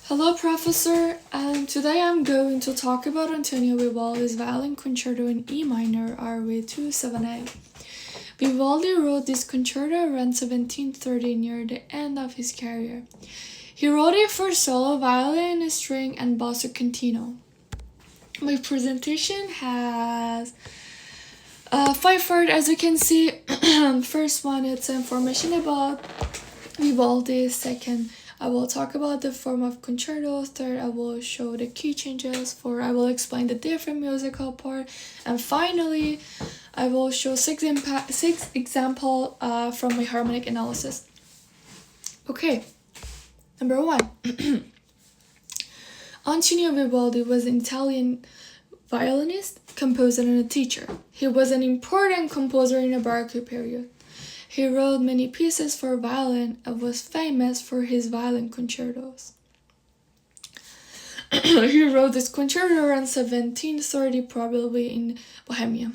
Hello, Professor. Today I'm going to talk about Antonio Vivaldi's Violin Concerto in E minor, RV 278. Vivaldi wrote this concerto around 1730, near the end of his career. He wrote it for solo, violin, string, and basso continuo. My presentation has five parts, as you can see. First one, it's information about Vivaldi. Second, I will talk about the form of concerto. Third, I will show the key changes. Fourth, I will explain the different musical part. And finally, I will show six examples from my harmonic analysis. Okay, number one. Antonio Vivaldi was an Italian violinist, composer, and a teacher. He was an important composer in the Baroque period. He wrote many pieces for violin and was famous for his violin concertos. He wrote this concerto around 1730, probably in Bohemia.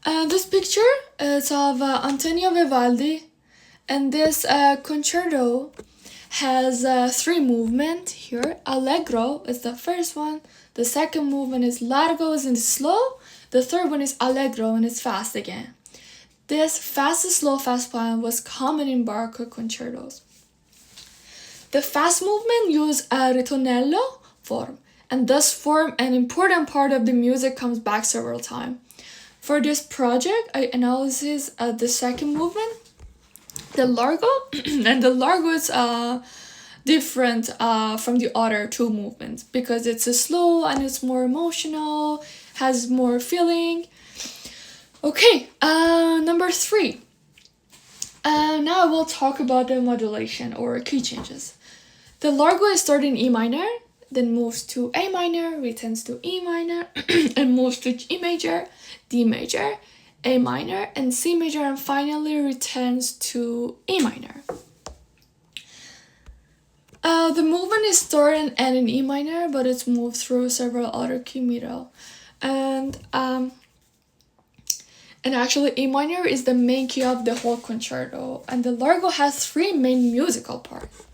This picture is of Antonio Vivaldi, and this concerto has three movements here. Allegro is the first one. The second movement is largo, and it's slow. The third one is allegro, and it's fast again. This fast, slow, fast plan was common in Baroque concertos. The fast movement used a ritornello form, and thus form an important part of the music comes back several times. For this project, I analyzed the second movement, the largo, and the largo is different from the other two movements because it's a slow and it's more emotional, has more feeling. Okay, number three. Now we'll talk about the modulation or key changes. The largo is started in E minor, then moves to A minor, returns to E minor, and moves to G major, D major, A minor, and C major, and finally returns to E minor. The movement is started and in E minor, but it's moved through several other key middle. And actually, E minor is the main key of the whole concerto, and the largo has three main musical parts.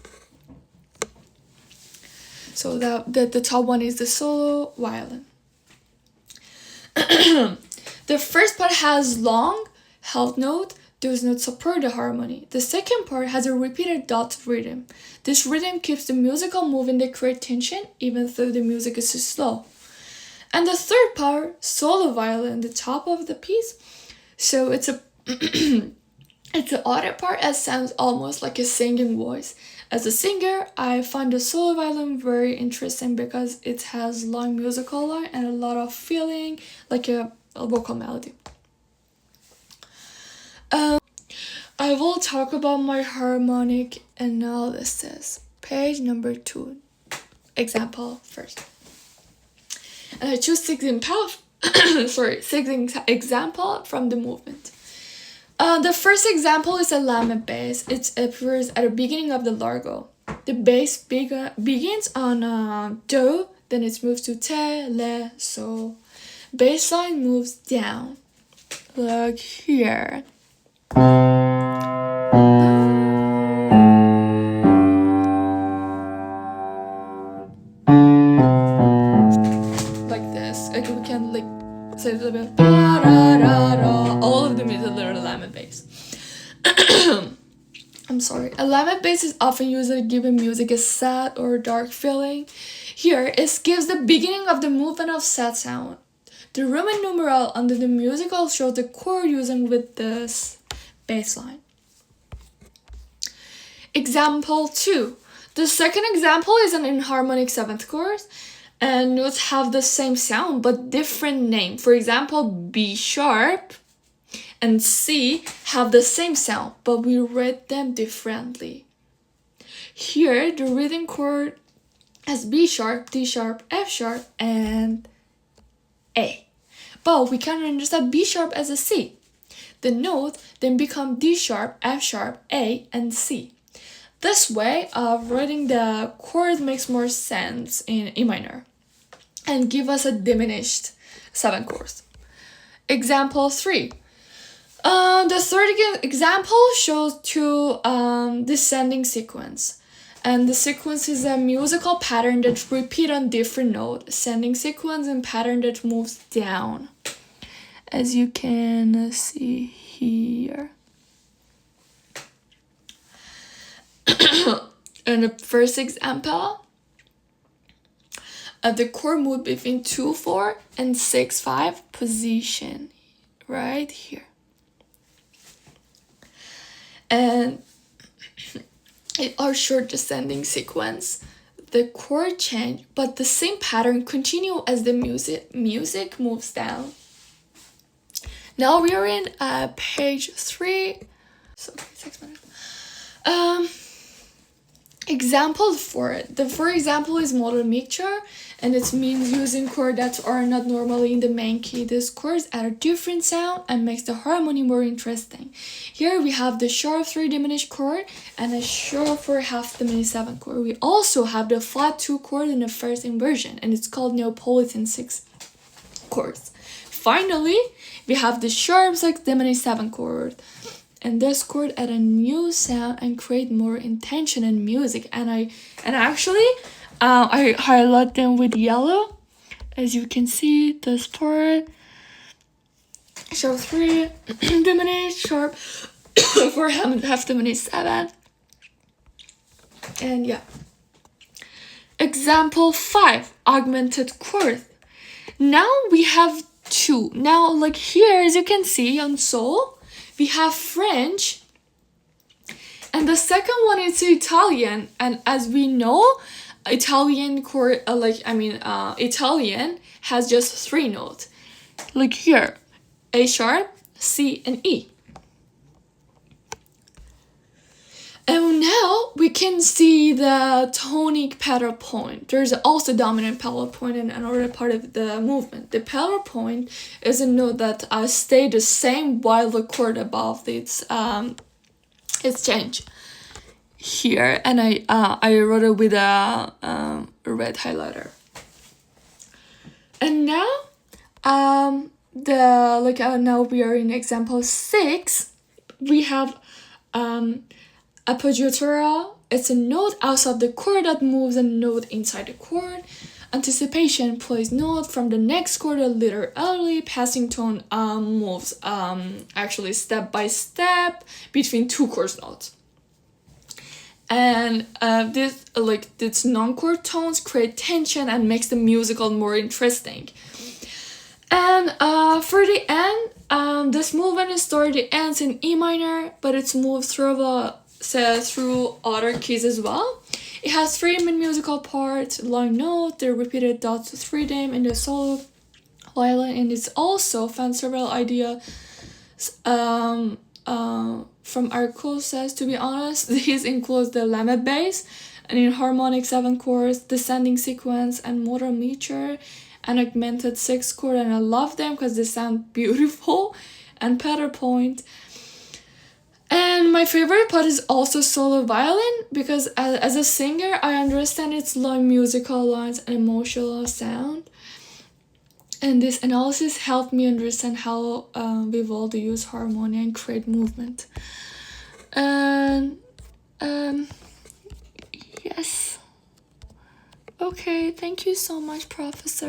So the top one is the solo violin. The first part has long held note. Those notes support the harmony. The second part has a repeated dot rhythm. This rhythm keeps the musical moving to create tension, even though the music is too slow. And the third part, solo violin, the top of the piece. So it's the other part that sounds almost like a singing voice. As a singer, I find the solo violin very interesting because it has long musical line and a lot of feeling, like a vocal melody. I will talk about my harmonic analysis. Page number 2. Example first. And I choose six example from the movement. The first example is a lament bass. It appears at the beginning of the largo. The bass begins on do, then it moves to te, le, so. Bass line moves down, like here. Like this. Like we can say a little bit. All of them is a little lament bass. I'm sorry. A lament bass is often used to give music a sad or dark feeling. Here, it gives the beginning of the movement of sad sound. The Roman numeral under the musical shows the chord using with this bass line. Example 2. The second example is an enharmonic seventh chord, and notes have the same sound but different name. For example, B sharp and C have the same sound, but we read them differently. Here, the rhythm chord has B sharp, D sharp, F sharp, and A. But we can understand B sharp as a C. The note then become D sharp, F sharp, A, and C. This way of reading the chord makes more sense in E minor and give us a diminished 7 chords. Example 3. The third example shows two descending sequence. And the sequence is a musical pattern that repeat on different notes, ascending sequence and pattern that moves down, as you can see here. And the first example of the chord move between 2-4 and 6-5 position, right here. And it are short descending sequence. The chord change, but the same pattern continue as the music moves down. Now we are in page 3. So 6 minutes. Example 4. The for example is modal mixture, and it means using chords that are not normally in the main key. These chords add a different sound and makes the harmony more interesting. Here we have the sharp 3 diminished chord and a sharp 4 half diminished 7 chord. We also have the flat 2 chord in the first inversion, and it's called Neapolitan 6 chords. Finally, we have the sharp 6 diminished 7 chord. And this chord add a new sound and create more intention in music. And I highlight them with yellow, as you can see. This part, sharp 3 diminished, sharp 4 half diminished 7, and yeah. Example 5, augmented chord. Now we have 2. Now, like here, as you can see on sol, we have French, and the second one is Italian. And as we know, Italian chord, Italian has just 3 notes. Like here, A sharp, C, and E. And now we can see the tonic pedal point. There's also dominant pedal point in another part of the movement. The pedal point is a note that stay the same while the chord above it's changed here, and I wrote it with a red highlighter. And now now we are in example 6. We have appoggiatura. It's a note outside the chord that moves a note inside the chord. Anticipation plays note from the next chord literally. Passing tone moves actually step by step between 2 chord notes. And these non-chord tones create tension and makes the musical more interesting. And for the end, this movement is started, it ends in E minor, but it's moved through other keys as well. It has 3 main musical parts: long note, the repeated dots rhythm, and the solo violin. And it's also found several ideas from Arcosa. To be honest, these include the lemma bass, and in harmonic 7 chords, descending sequence, and modal mixture, and augmented 6 chord. And I love them because they sound beautiful, and pedal point. And my favorite part is also solo violin, because as a singer, I understand its long musical lines and emotional sound. And this analysis helped me understand how Vivaldi use harmony and create movement. And yes. Okay, thank you so much, Professor.